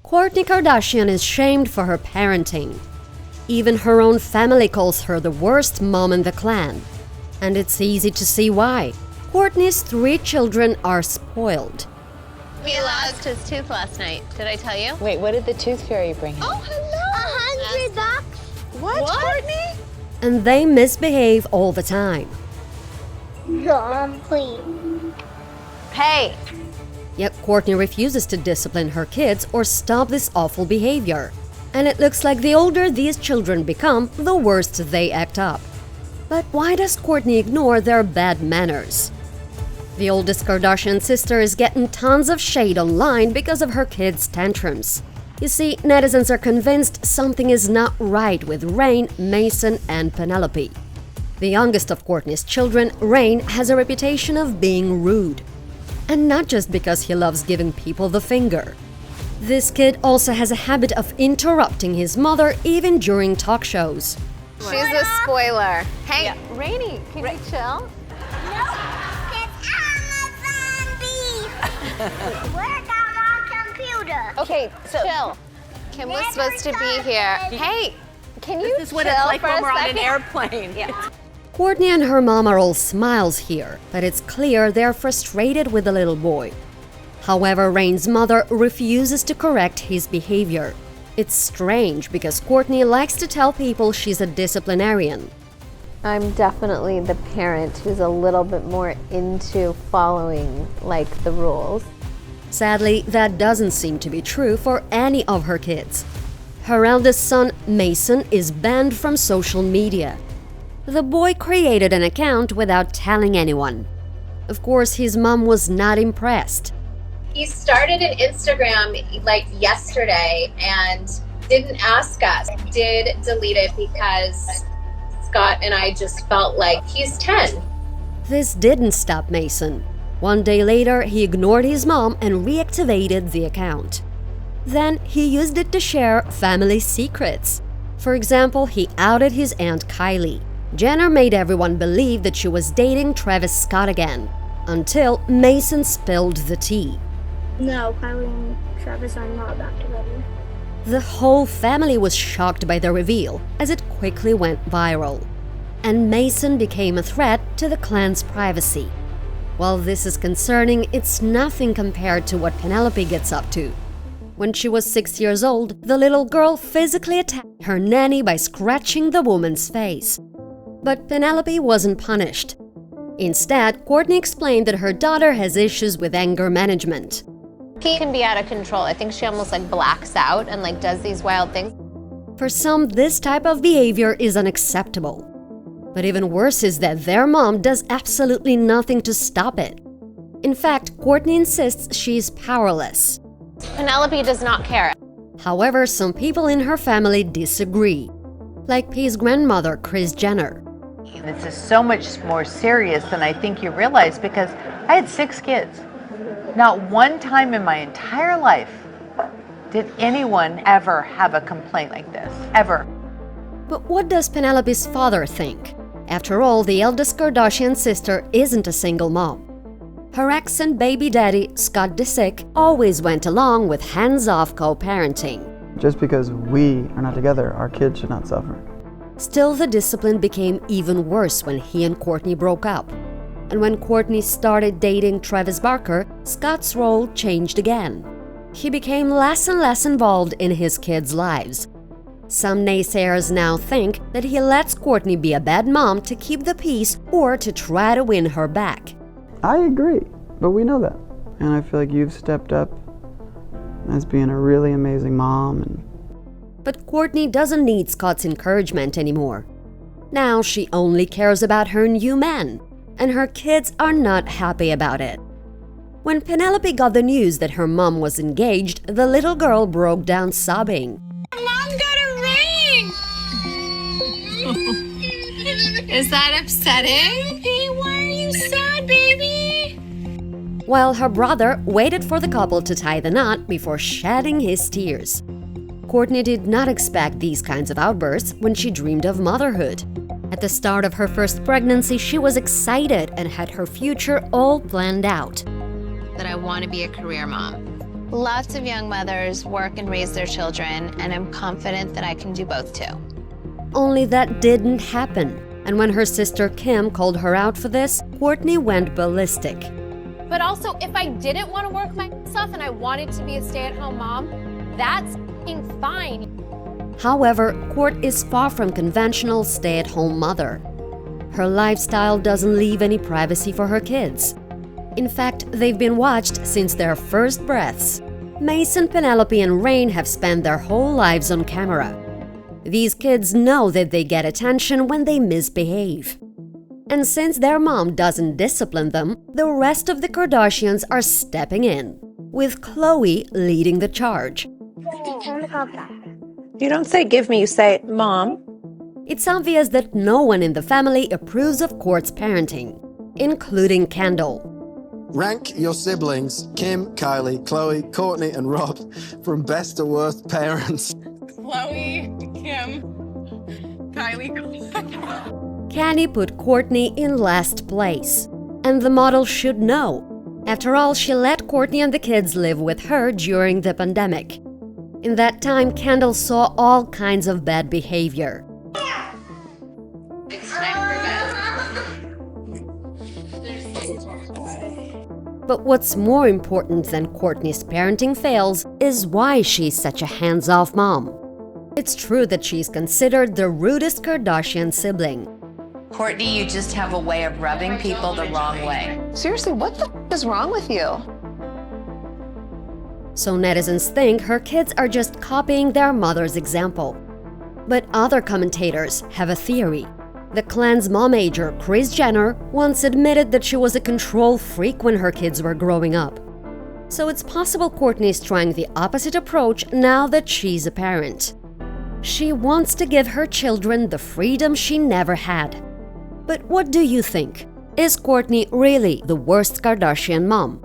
Kourtney Kardashian is shamed for her parenting. Even her own family calls her the worst mom in the clan. And it's easy to see why. Kourtney's 3 children are spoiled. He lost his tooth last night. Did I tell you? Wait, what did the tooth fairy bring him? Oh, hello! $100. What, Kourtney? And they misbehave all the time. No, please. Hey! Yet Kourtney refuses to discipline her kids or stop this awful behavior. And it looks like the older these children become, the worse they act up. But why does Kourtney ignore their bad manners? The oldest Kardashian sister is getting tons of shade online because of her kids' tantrums. You see, netizens are convinced something is not right with Reign, Maison, and Penelope. The youngest of Kourtney's children, Reign, has a reputation of being rude. And not just because he loves giving people the finger. This kid also has a habit of interrupting his mother even during talk shows. She's a spoiler. Hey, Rainy, can you chill? No, because I'm a zombie. Work on my computer. Okay, so chill. Kim was supposed to be here. Hey, can you This is what chill it's like for when a we're on an second? airplane. Yeah. Kourtney and her mom are all smiles here, but it's clear they're frustrated with the little boy. However, Reign's mother refuses to correct his behavior. It's strange because Kourtney likes to tell people she's a disciplinarian. I'm definitely the parent who's a little bit more into following, like, the rules. Sadly, that doesn't seem to be true for any of her kids. Her eldest son, Maison, is banned from social media. The boy created an account without telling anyone. Of course, his mom was not impressed. He started an Instagram like yesterday and didn't ask us. Did delete it because Scott and I just felt like he's 10. This didn't stop Maison. One day later, he ignored his mom and reactivated the account. Then he used it to share family secrets. For example, he outed his aunt Kylie. Jenner made everyone believe that she was dating Travis Scott again, until Maison spilled the tea. No, Kylie and Travis are not back together. The whole family was shocked by the reveal, as it quickly went viral. And Maison became a threat to the clan's privacy. While this is concerning, it's nothing compared to what Penelope gets up to. When she was 6 years old, the little girl physically attacked her nanny by scratching the woman's face. But Penelope wasn't punished. Instead, Kourtney explained that her daughter has issues with anger management. He can be out of control. I think she almost like blacks out and like does these wild things. For some, this type of behavior is unacceptable. But even worse is that their mom does absolutely nothing to stop it. In fact, Kourtney insists she's powerless. Penelope does not care. However, some people in her family disagree, like P's grandmother, Kriss Jenner. This is so much more serious than I think you realize because I had 6 kids. Not one time in my entire life did anyone ever have a complaint like this, ever. But what does Penelope's father think? After all, the eldest Kardashian sister isn't a single mom. Her ex and baby daddy, Scott Disick, always went along with hands-off co-parenting. Just because we are not together, our kids should not suffer. Still, the discipline became even worse when he and Kourtney broke up. And when Kourtney started dating Travis Barker, Scott's role changed again. He became less and less involved in his kids' lives. Some naysayers now think that he lets Kourtney be a bad mom to keep the peace or to try to win her back. I agree, but we know that. And I feel like you've stepped up as being a really amazing mom. But Kourtney doesn't need Scott's encouragement anymore. Now she only cares about her new man, and her kids are not happy about it. When Penelope got the news that her mom was engaged, the little girl broke down sobbing. Mom got a ring! Is that upsetting? Hey, why are you sad, baby? While her brother waited for the couple to tie the knot before shedding his tears. Kourtney did not expect these kinds of outbursts when she dreamed of motherhood. At the start of her first pregnancy, she was excited and had her future all planned out. That I want to be a career mom. Lots of young mothers work and raise their children, and I'm confident that I can do both too. Only that didn't happen. And when her sister Kim called her out for this, Kourtney went ballistic. But also, if I didn't want to work myself and I wanted to be a stay-at-home mom, that's fine. However, Kourt is far from conventional stay-at-home mother. Her lifestyle doesn't leave any privacy for her kids. In fact, they've been watched since their first breaths. Maison, Penelope, and Reign have spent their whole lives on camera. These kids know that they get attention when they misbehave. And since their mom doesn't discipline them, the rest of the Kardashians are stepping in, with Khloe leading the charge. You don't say give me, you say mom. It's obvious that no one in the family approves of Kourt's parenting, including Kendall. Rank your siblings, Kim, Kylie, Khloe, Kourtney, and Rob, from best to worst parents. Khloe, Kim, Kylie. Kandi put Kourtney in last place. And the model should know. After all, she let Kourtney and the kids live with her during the pandemic. In that time, Kendall saw all kinds of bad behavior. But what's more important than Kourtney's parenting fails is why she's such a hands-off mom. It's true that she's considered the rudest Kardashian sibling. Kourtney, you just have a way of rubbing people the wrong way. Seriously, what the is wrong with you? So netizens think her kids are just copying their mother's example. But other commentators have a theory. The clan's momager, Kriss Jenner, once admitted that she was a control freak when her kids were growing up. So it's possible Kourtney's trying the opposite approach now that she's a parent. She wants to give her children the freedom she never had. But what do you think? Is Kourtney really the worst Kardashian mom?